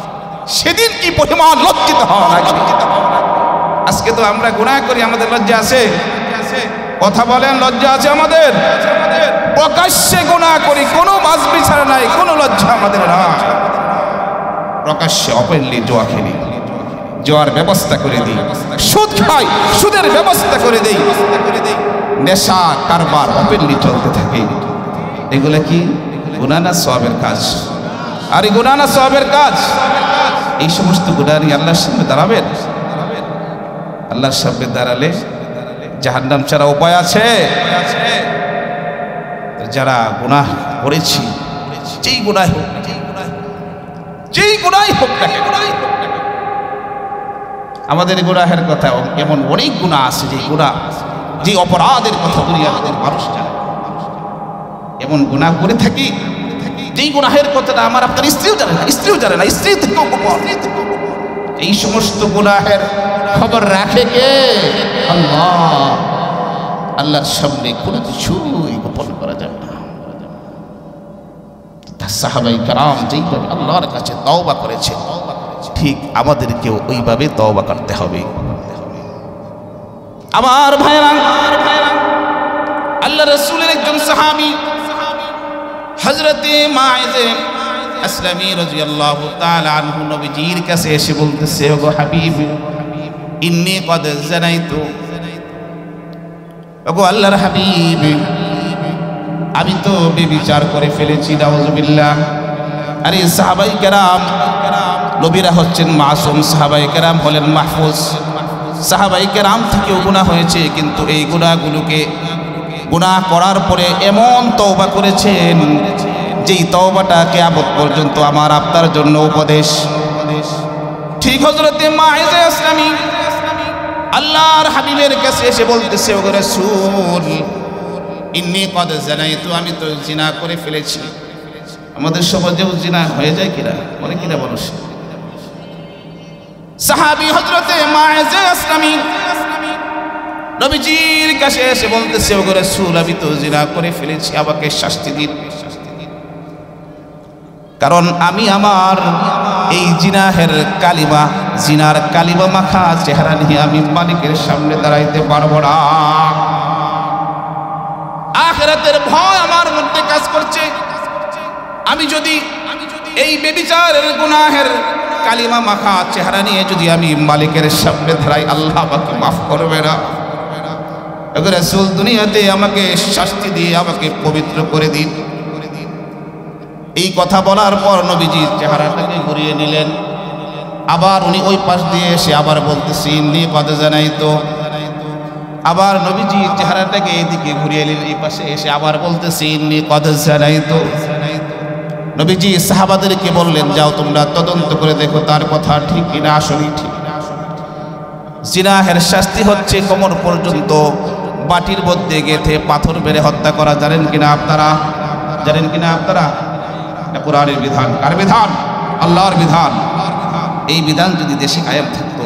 সেদিন কি পরিমাণ লজ্জিত হওয়া লাগবে আজকে তো আমরা গুনাহ করি আমাদের লজ্জা আছে কথা বলেন লজ্জা আছে আমাদের প্রকাশ্যে গুনাহ করি কোনো মাঝ বিচার নাই কোনো লজ্জা আমাদের নাই প্রকাশ্যে ওপেনলি জোয়া খেলি জোয়ার ব্যবস্থা করে দিই সুদ খাই সুদের ব্যবস্থা করে দিই নেশা কারবার ওপেনলি চলতে থাকে এগুলা কি গুনাহ না সওয়াবের কাজ আর এই গুনাহ না সওয়াবের কাজ এই সমস্ত গুনাহ নিয়ে আল্লাহর সামনে দাঁড়াবেন আল্লাহর সামনে দাঁড়ালে জাহান্নাম ছাড়া উপায় আছে যারা গুনাহ করেছি যেই গুনাহ হোক আমাদের গুনাহের কথা এমন অনেক গুনাহ আছে যে গুনাহ যে অপরাধের কথা দুনিয়ার মানুষ জানে এমন গুনাহ করে থাকি যেই গুনাহের কথাটা আমার আপনার স্ত্রীও জানে না স্ত্রী থেকেও গোপন এই সমস্ত গুনাহের খবর রাখে কে আল্লাহ আল্লাহর সামনে কোনো কিছুই গোপন করা যাবে না সাহাবাই কেরাম যেইভাবে আল্লাহর কাছে তওবা করেছে, ঠিক আমাদেরকেও ওইভাবে তওবা করতে হবে। আমার ভাইরা, আল্লাহ রাসূলের একজন সাহাবী হযরতে মাইজে আসলামী রাদিয়াল্লাহু তাআলা আনহু নবীজির কাছে এসে বলতেছে, ওগো হাবিব, ইন্নী কদ জানাইতু, ওগো আল্লাহর হাবিব, আমি তো বেবিচার করে ফেলেছি, নাউযুবিল্লাহ। আরে সাহাবাই কেরাম, নবীরা হচ্ছেন মাসুম, সাহাবাই কেরাম হলেন মাহফুজ। সাহাবাই কেরাম থেকেও গুনাহ হয়েছে, কিন্তু এই গুনাহগুলোকে গুনাহ করার পরে এমন তওবা করেছেন যেই তওবাটা কিয়ামত পর্যন্ত আমার আপনার জন্য উপদেশ। ঠিক হযরতে মাইজে আসলামী আল্লাহর হাবিবের কাছে এসে বলতেছে, ওগো রাসূল, ইন্নী কদ জানাইতু, আমি তো জিনা করে ফেলেছি। আমাদের সমাজেও জিনা হয়ে যায় কিনা, বলে কিনা মানুষ। সাহাবী হযরতে মাইজে আসলামী নবীজির কাছে এসে বলতেছে, ওগো রাসূল, আমি তো জিনা করে ফেলেছি, আমাকে শাস্তি দিন। কারণ আমি আমার এই জিনাহের কালিমা, জিনার কালিমা মাখা চেহারা নিয়ে আমি মালিকের সামনে দাঁড়াইতে পারবো না। আখিরাতের ভয় আমার মধ্যে কাজ করছে। আমি যদি এই বেবিচারের গুনাহের কালিমা মাখা চেহারা নিয়ে যদি আমি মালিকের সামনে দাঁড়াই, আল্লাহ আমাকে মাফ করবে না। ওগো রাসূল, দুনিয়াতে আমাকে শাস্তি দিয়ে আমাকে পবিত্র করে দিন। এই কথা বলার পর নবীজি চেহারাটাকে ঘুরিয়ে নিলেন। আবার উনি ওই পাশ দিয়ে এসে আবার বলতেছি, ইন্নী কদ জানাইতু। আবার নবীজি চেহারাটাকে এইদিকে ঘুরিয়ে নিলেন, এই পাশে এসে আবার বলতেছি, ইন্নী কদ জানাইতু। নবীজি সাহাবাদেরকে বললেন, যাও তোমরা তদন্ত করে দেখো তার কথা ঠিক কিনা, আসলেই ঠিক। জিনাহের শাস্তি হচ্ছে কোমর পর্যন্ত বাটির মধ্যে গেঁথে পাথর মেরে হত্যা করা। জানেন কিনা আপনারা? জানেন কিনা আপনারা? কোরআনের বিধান, কার বিধান? আল্লাহর বিধান। এই বিধান যদি দেশে কায়েম থাকতো,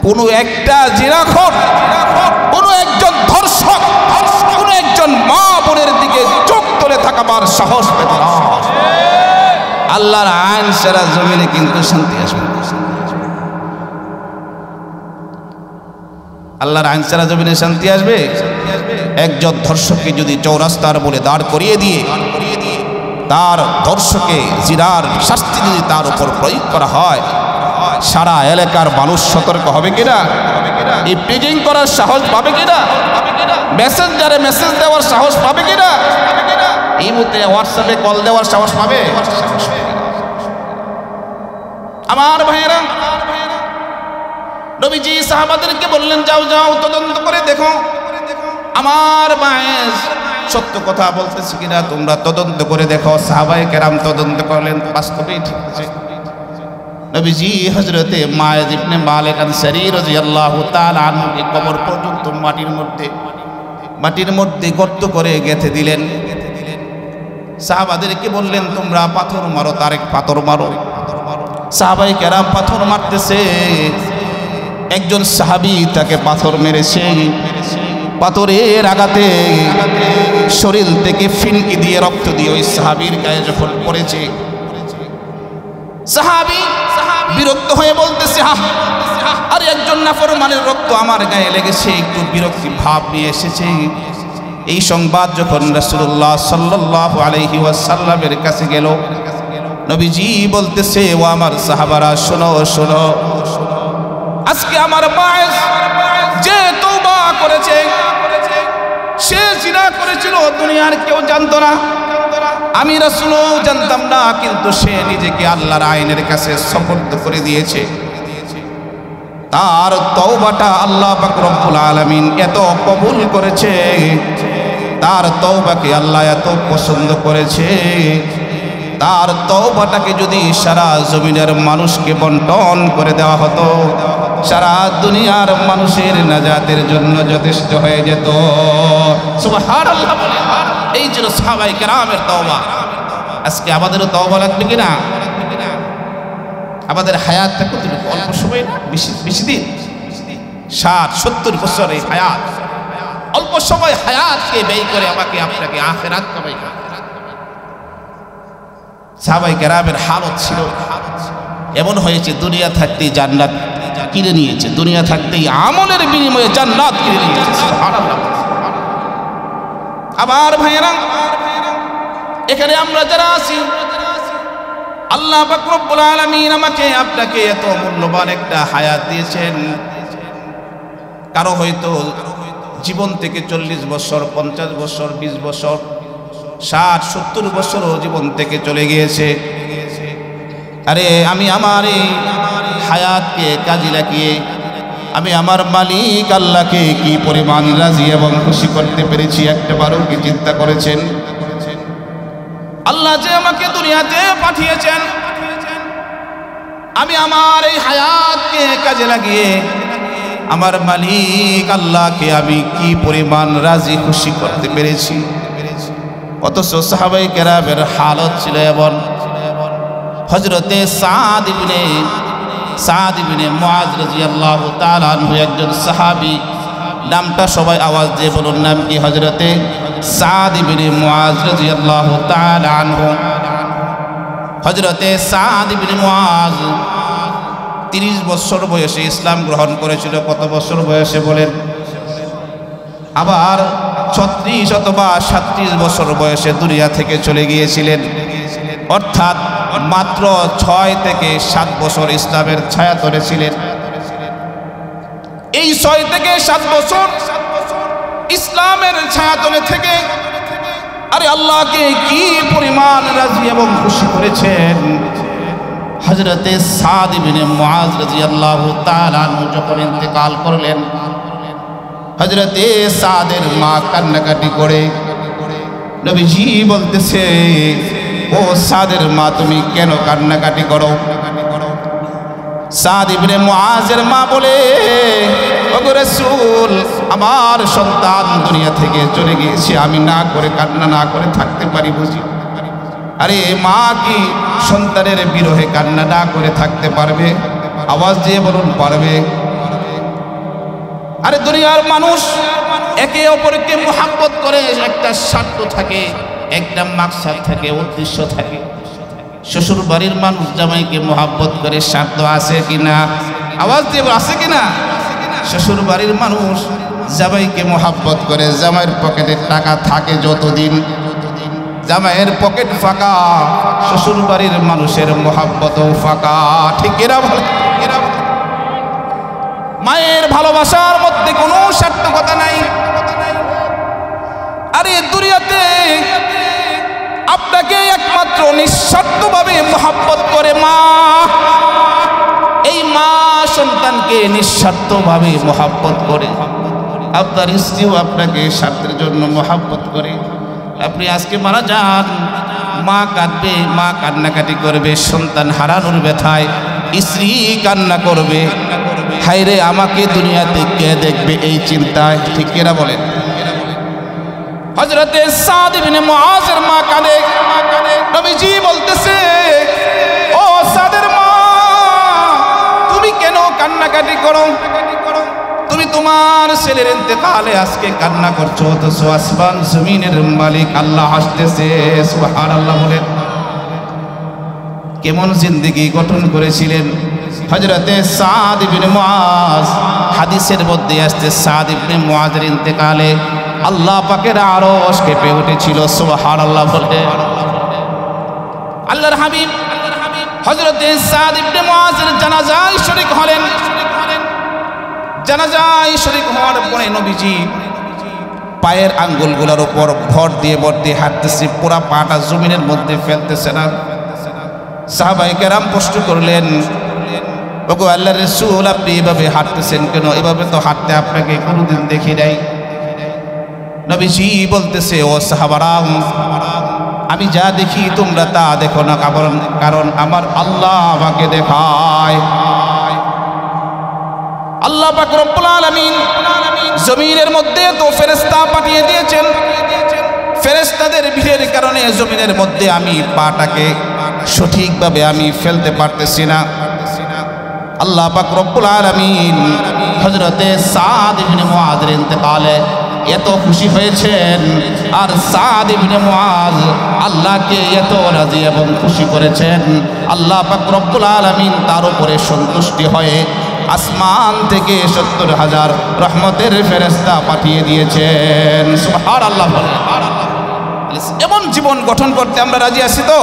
কোনো একটা জিনাখোর, কোনো একজন ধর্ষক, কোনো একজন মা বোনের দিকে চোখ তুলে থাকাবার সাহস পেত না। আল্লাহর আইন সারা জমিনে কিন্তু শান্তি আসবে। আল্লাহর আইন সারা জমিনে শান্তি আসবে। একজন ধর্ষককে যদি চৌরাস্তার বলে দাঁড় করিয়ে দিয়ে তার ধর্ষকে জিনার শাস্তি যদি তার উপর প্রয়োগ করা হয়, সারা এলাকার মানুষ সতর্ক হবে কিনা? এই প্রিজিং করার সাহস পাবে কিনা? মেসেঞ্জারে মেসেজ দেওয়ার সাহস পাবে কিনা? এই মুহূর্তে হোয়াটসঅ্যাপে কল দেওয়ার সাহস পাবে? আমার ভাইয়েরা, নবীজি সাহাবাদেরকে বললেন, যাও যাও তদন্ত করে দেখো আমার মায়ের সত্য কথা বলতেছি কিনা, তোমরা তদন্ত করে দেখো। সাহাবায়ে কেরাম তদন্ত করলেন, বাস্তবেই ঠিক আছে। নবীজি হযরতে মায়েজ ইবনে মালিক আনসারী রাদিয়াল্লাহু তাআলা আনহুকে কবর পর্যন্ত মাটির মধ্যে গর্ত করে গেঁথে দিলেন। সাহাবাদেরকে বললেন, তোমরা পাথর মারো, তারেক পাথর মারো। সাহাবায়ে কেরাম পাথর মারতেছে। একজন সাহাবী তাকে পাথর মেরেছে। পাথরের আঘাতে শরীর থেকে ফিনকি দিয়ে রক্ত দিয়ে ওই সাহাবীর গায়ে যখন পড়েছে, সাহাবী বিরক্ত হয়ে বলতেছে, আর একজন নাফরমানের রক্ত আমার গায়ে লেগেছে, একটু বিরক্তি ভাব নিয়ে এসেছে। এই সংবাদ যখন রাসূলুল্লাহ সাল্লাল্লাহু আলাইহি ওয়াসাল্লামের কাছে গেল, নবীজি বলতেছে, ও আমার সাহাবারা, শোনো শোনো, আজকে আমার মায়ের যে তওবা করেছে, সে জিনা করেছিল, দুনিয়ার কেউ জানতো না, আমি রাসূলও জানতাম না, কিন্তু সে নিজেকে আল্লাহর আইনের কাছে সুপর্দ করে দিয়েছে। তার তওবাটা আল্লাহ পাক রব্বুল আলামিন এত কবুল করেছে, তার তওবাকে আল্লাহ এত পছন্দ করেছে, তার তওবাটাকে যদি সারা জমিনের মানুষকে বন্টন করে দেওয়া হতো, সারা দুনিয়ার মানুষের নাজাতের জন্য যথেষ্ট হয়ে যেত। সুবহানাল্লাহ। এই ছিল সাহাবায়ে কেরামের তওবা। আজকে আমাদেরও তওবা লাগবে কিনা? আমাদের হায়াতটা কতটুকু? অল্প সময় না, বেশি দিন, 60-70 বছর এই হায়াত। অল্প সময় হায়াতকে ব্যয় করে আমাকে আপনাকে আখিরাত কামাই করতে হবে। সাহাবায়ে কেরামের হালত ছিল এমন হয়েছে, দুনিয়া থাকতেই জান্নাত কিনে নিয়েছে, দুনিয়া থাকতেই আমলের বিনিময়ে জান্নাত কিনে নিয়েছে। সুবহানাল্লাহ। আবার ভাইয়েরা, এখানে আমরা যারা আছি, আল্লাহ পাক রব্বুল আলামিন আমাকে আপনাকে এত মূল্যবান একটা হায়াত দিয়েছেন। কারো হয়তো জীবন থেকে 40 বছর, 50 বছর, 20 বছর, 60-70 বছরও জীবন থেকে চলে গিয়েছে। আরে আমি আমার এই হায়াতকে কাজে লাগিয়ে আমি আমার মালিক আল্লাহকে কি পরিমাণ রাজি এবং খুশি করতে পেরেছি, একবারও কি চিন্তা করেছেন? আল্লাহ যে আমাকে দুনিয়াতে পাঠিয়েছেন, আমি আমার এই হায়াতকে কাজে লাগিয়ে আমার মালিক আল্লাহকে আমি কি পরিমাণ রাজি খুশি করতে পেরেছি। অথচ সাহাবায়ে কেরামের হালত ছিল এমন। হযরতে সাদ ইবনে মুআজ রাদিয়াল্লাহু তাআলা আনহু একজন সাহাবী, নামটা সবাই আওয়াজ দিয়ে বলুন, নাম কি? হযরতে সাদ ইবনে মুআজ রাদিয়াল্লাহু তাআলা আনহু। হযরতে সাদ ইবনে মুআজ 30 বছর বয়সে ইসলাম গ্রহণ করেছিল। কত বছর বয়সে বলেন? আবার 36 অথবা 37 বছর বয়সে দুনিয়া থেকে চলে গিয়েছিলেন। অর্থাৎ মাত্র 6 থেকে 7 বছর ইসলামের ছায়াতলে ছিলেন। এই 6 থেকে 7 বছর ইসলামের ছায়াতলে থেকে আরে আল্লাহকে কি পরিমাণ রাজি এবং খুশি করেছেন। হযরতে সাদ ইবনে মুআজ রাদিয়াল্লাহু তাআলা আনহু যখন ইন্তেকাল করলেন, হযরতে সাদের মা কান্নাকাটি করে, নবীজি বলতেছে, ও সাদের মা তুমি কেন কান্নাকাটি করো? সাদ ইবনে মুআজের মা বলে, ওগো রাসূল, আমার সন্তান দুনিয়া থেকে চলে গিয়েছে, আমি না করে কান্না না করে থাকতে পারি বুঝি? আরে মা কি সন্তানের বিরহে কান্না না করে থাকতে পারবে? আওয়াজ দিয়ে বলুন, পারবে? আরে দুনিয়ার মানুষ একে অপরকে মুহাব্বত করে, একটা স্বার্থ থাকে, একটা মাকসাদ থাকে, উদ্দেশ্য থাকে। শ্বশুর বাড়ির মানুষ জামাইকে মুহাব্বত করে, স্বার্থ আছে কিনা? আওয়াজ দিয়ে আছে কিনা? শ্বশুর বাড়ির মানুষ জামাইকে মুহাব্বত করে, জামাইয়ের পকেটে টাকা থাকে যতদিন, জামাইয়ের পকেট ফাঁকা, শ্বশুর বাড়ির মানুষের মুহাব্বতও ফাঁকা। ঠিক এরা বলে, মায়ের ভালোবাসার মধ্যে কোনো সার্থকতা নাই। আরে দুনিয়াতে আপনাকে একমাত্র নিঃস্বার্থভাবে মুহাব্বত করে মা। এই মা সন্তানকে নিঃস্বার্থভাবে মুহাব্বত করে। আপনার স্ত্রীও আপনাকে স্বার্থের জন্য মুহাব্বত করে। আপনি আজকে মারা যান, মা কাঁদবে, মা কান্নাকাটি করবে, সন্তান হারানোর ব্যথায় স্ত্রী কান্না করবে, হায়রে আমাকে দুনিয়াতে কে দেখবে, এই চিন্তায়। ঠিক এরা বলেন। হযরতে সাদ ইবনে মুআজের মা কাঁদে। নবীজি বলতেছে, ও সাদের মা, তুমি কেন কান্নাকাটি করো? তুমি তোমার ছেলের ইন্তেকালে আজকে কান্না করছো, অথচ আসমান জমিনের মালিক আল্লাহ হাসতেছে। সুবহানাল্লাহ বলেন। কেমন জিন্দেগি গঠন করেছিলেন হযরতে সাদ ইবনে মুআজ। হাদিসের মধ্যে আসছে, সাদ ইবনে মুআজের ইন্তেকালে আল্লাহ পাকের আরশ কেঁপে উঠেছিল। সুবহানাল্লাহ বলে। আল্লাহর হাবিব হযরতে সাদ ইবনে মুআজের জানাজায় শরীক হলেন। জানাজায় শরীক হওয়ার পরে নবীজি পায়ের আঙ্গুলগুলোর উপর ভর দিয়ে হাঁটতেছে, পুরা পাটা জমিনের মধ্যে ফেলতেছে না। সাহাবায়ে কেরাম প্রশ্ন করলেন, ওগো আল্লাহর রাসূল, আপনি এভাবে হাঁটতেছেন কেন? এভাবে তো হাঁটতে আপনাকে কোনোদিন দেখি নাই। নবীজি বলতেছে, ও সাহাবারা, আমি যা দেখি তোমরা তা দেখো না, কারণ আমার আল্লাহ আমাকে দেখায়। আল্লাহ পাক রব্বুল আলামিন জমিনের মধ্যে তো ফেরেশতা পাঠিয়ে দিয়েছেন। ফেরেশতাদের ভিড়ের কারণে জমিনের মধ্যে আমি পাটাকে সঠিকভাবে আমি ফেলতে পারতেছি না। আল্লাহ পাক রব্বুল আলামিন হযরতে সাদ ইবনে মুআজের ইন্তেকালে এত খুশি হয়েছেন, আর সাদ ইবনে মুআজ আল্লাহকে এত রাজি এবং খুশি করেছেন, আল্লাহ পাক রব্বুল আলামিন তার উপরে সন্তুষ্টি হয়ে আসমান থেকে 70,000 রহমতের ফেরেশতা পাঠিয়ে দিয়েছেন। সুবহানাল্লাহ। এমন জীবন গঠন করতে আমরা রাজি আছি তো?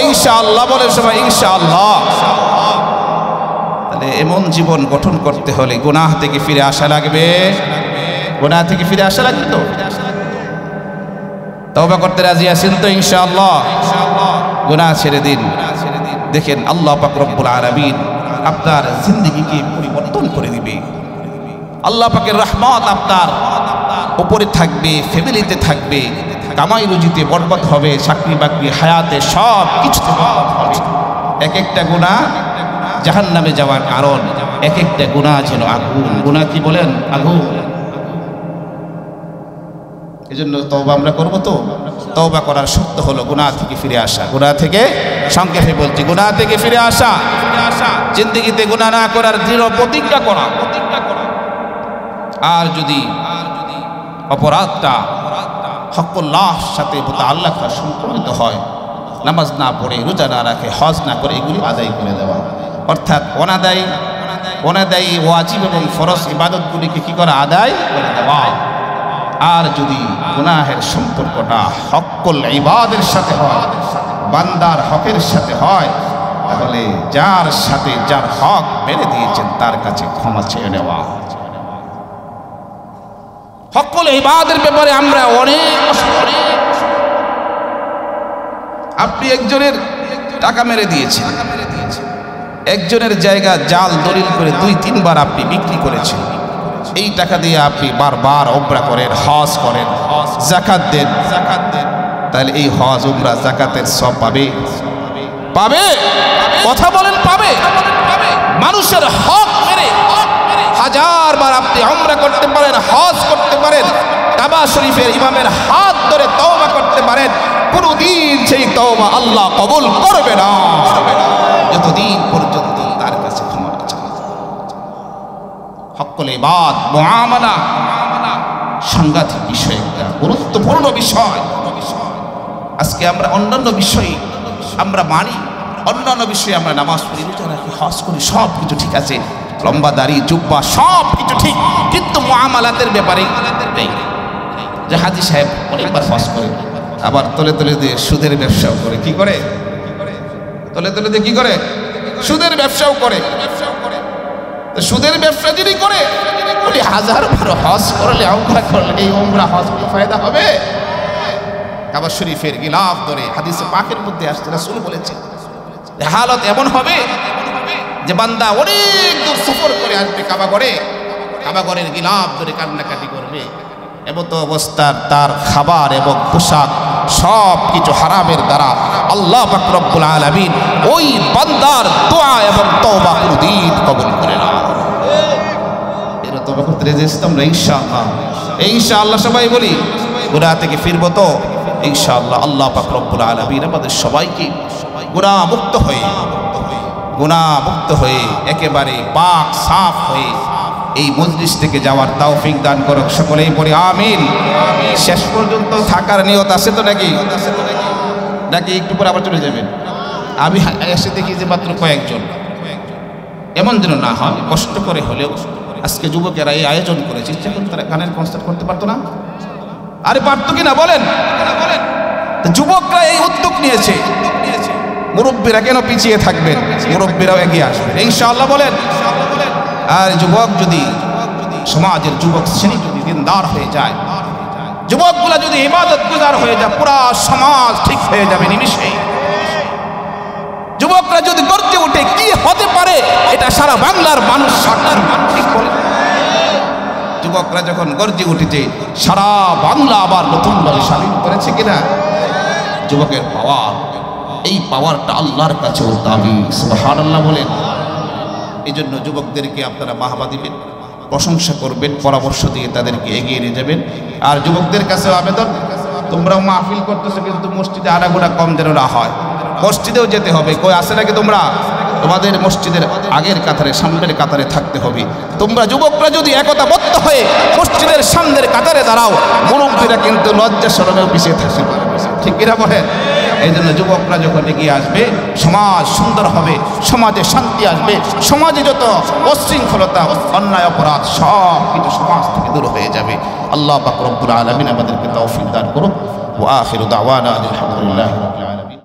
ইনশাআল্লাহ বলে সবাই ইনশাআল্লাহ। তাহলে এমন জীবন গঠন করতে হলে গুনাহ থেকে ফিরে আসা লাগবে, গুনাহ থেকে ফিরে আসা লাগবে তো? তওবা করতে রাজি আছেন তো ইনশাআল্লাহ? গুনাহ ছেড়ে দিন। দেখেন আল্লাহ পাক রব্বুল আলামিন আপনার জিন্দেগিকে পরিবর্তন করে দিবে। আল্লাহ পাকের রহমত আপনার উপরে থাকবে, ফ্যামিলিতে থাকবে, কামাই রুজিতে বরকত হবে, চাকরি বাকরি হায়াতে সব কিছুতে বরকত হবে। এক একটা গুনাহ জাহান্নামে যাওয়ার কারণ, এক একটা গুনাহ ছিল আগুন। গুনাহ কি বলেন? আগুন। এজন্য তওবা আমরা করব তো? তওবা করার শর্ত হলো গুনাহ থেকে ফিরে আসা। গুনাহ থেকে, সংক্ষেপে বলছি, গুনাহ থেকে ফিরে আসা, জিন্দেগিতে গুনাহ না করার দৃঢ় প্রতিজ্ঞা করা। আর যদি অপরাধটা হকুল্লাহর সাথে মুতাআল্লাক সম্পর্কিত হয়, নামাজ না পড়ে, রোজা না রাখে, হজ না করে, এগুলি আদায় করে দেওয়া, অর্থাৎ অনাদায়ী ওয়াজিব এবং ফরজ ইবাদতগুলিকে কি করা? আদায় করে দেওয়া। আর যদি গুনাহের সম্পর্কটা হকুল ইবাদের সাথে হয়, বান্দার হকের সাথে হয়, তাহলে যার সাথে যার হক মেরে দিয়েছেন তার কাছে ক্ষমা চেয়ে নেওয়া। হকুল ইবাদের ব্যাপারে আমরা অনেক, আপনি একজনের টাকা মেরে দিয়েছেন, একজনের জায়গা জাল দলিল করে 2-3 বার আপনি বিক্রি করেছেন, এই টাকা দিয়ে আপনি বারবার উমরা করেন, হজ করেন, যাকাত দেন, তাহলে এই হজ উমরা যাকাতের সব পাবে? পাবে? কথা বলেন, পাবে? মানুষের হক মেরে 1000 বার আপনি উমরা করতে পারেন, হজ করতে পারেন, কাবা শরীফের ইমামের হাত ধরে তওবা করতে পারেন, কোনদিন সেই তওবা আল্লাহ কবুল করবে না যতদিন পর্যন্ত তার কাছে ক্ষমা চান। হকুল ইবাদ, মুআমালা সাংঘাতিক বিষয়, একটা গুরুত্বপূর্ণ বিষয়। আজকে আমরা অন্যান্য বিষয়ে আমরা মানি, অন্যান্য বিষয়ে আমরা নামাজ পড়ি, রোজা রাখি, হজ করি, সব কিছু ঠিক আছে, লম্বা দাড়ি, জুব্বা সব কিছু ঠিক, কিন্তু মুআমালাতের ব্যাপারে নেই। যে হাজী সাহেব অনেকবার হজ করে, আবার তলে তলে দিয়ে সুদের ব্যবসাও করে। কি করে? তলে তলে দিয়ে কি করে? সুদের ব্যবসাও করে। সুদের ব্যবসা যদি করে, বলি 1000 বার হজ করলে, উমরা করলে, এই উমরা হজ কি ফায়দা হবে? কাবা শরীফের গিলাফ ধরে হাদিসে পাকের মধ্যে আসছে, রাসূল বলেছেন হালত এমন হবে যে বান্দা অনেক দূর সফর করে আসবে কাবাগরের গিলাফ ধরে কান্নাকাটি করবে, এবং তো অবস্থার তার খাবার এবং পোশাক সব কিছু হারামের দ্বারা আল্লাহ পাক রব্বুল আলামিন ওই বান্দার দোয়া এবং তওবা কোনদিন কবুল করে না। এর তওবা করতে রেজিস্ট আমরা ইনশাআল্লাহ, ইনশাআল্লাহ সবাই বলি গুনাহ থেকে ফিরবো তো ইনশাআল্লাহ। আল্লাহ পাক রব্বুল আলামিন আমাদের সবাইকে গুনাহ মুক্ত হয়ে একেবারে পাক সাফ হয়ে এই মজলিস থেকে যাওয়ার তৌফিক দান করুক। সকলেই পড়ি আমিন। শেষ পর্যন্ত থাকার নিয়ত আছে তো নাকি? একটু পরে আবার চলে যাবেন? আমি এসে দেখি যে মাত্র কয়েকজন, এমন যেন না হয়, কষ্ট করে হলেও আজকে যুবকেরা এই আয়োজন করেছে, ইচ্ছা করে তারা গানের কনসার্ট করতে পারতো না? আরে পারতো কিনা বলেন? যুবকরা এই উদ্যোগ নিয়েছে, মুরব্বীরা কেন পিছিয়ে থাকবেন? মুরব্বীরাও এগিয়ে আসবেন ইনশাআল্লাহ বলেন। আর যুবক যদি, সমাজের যুবক শ্রেণী যদি দিনদার হয়ে যায়, যুবকগুলা যদি ইবাদত গুজার হয়ে যায়, পুরা সমাজ ঠিক হয়ে যাবে নিমিষে। যুবকরা যদি গর্জে ওঠে, কি হতে পারে এটা সারা বাংলার মানুষ সাক্ষী। ঠিক বলে, যুবকরা যখন গর্জে উঠেছে, সারা বাংলা আবার নতুনভাবে স্বাধীন করেছে কিনা? যুবকের পাওয়ার, এই পাওয়ারটা আল্লাহর কাছেও দাবি। সুবহানাল্লাহ বলেন। এই জন্য যুবকদেরকে আপনারা বাহবা দিবেন, প্রশংসা করবেন, পরামর্শ দিয়ে তাদেরকে এগিয়ে নিয়ে যাবেন। আর যুবকদের কাছে আবেদন, তোমরাও মাহফিল করতেছো, কিন্তু মসজিদে আনাগোনা কম যেন না হয়, মসজিদেও যেতে হবে। কই আসে নাকি তোমরা? তোমাদের মসজিদের আগের কাতারে সামনের কাতারে থাকতে হবে। তোমরা যুবকরা যদি একতাবদ্ধ হয়ে মসজিদের সামনের কাতারে দাঁড়াও, মুরব্বীরা কিন্তু লজ্জা শরমেও পিছিয়ে থাকতে পারবে। ঠিক কিনা বলেন? এই জন্য যুবকরা যখন এগিয়ে আসবে সমাজ সুন্দর হবে, সমাজে শান্তি আসবে, সমাজে যত অশৃঙ্খলতা অন্যায় অপরাধ সব কিছু সমাজ থেকে দূর হয়ে যাবে। আল্লাহ পাক রব্বুল আলামিন আমাদেরকে তৌফিক দান করুন। ওয়া আখিরু দাওয়ানা আলহামদুলিল্লাহ।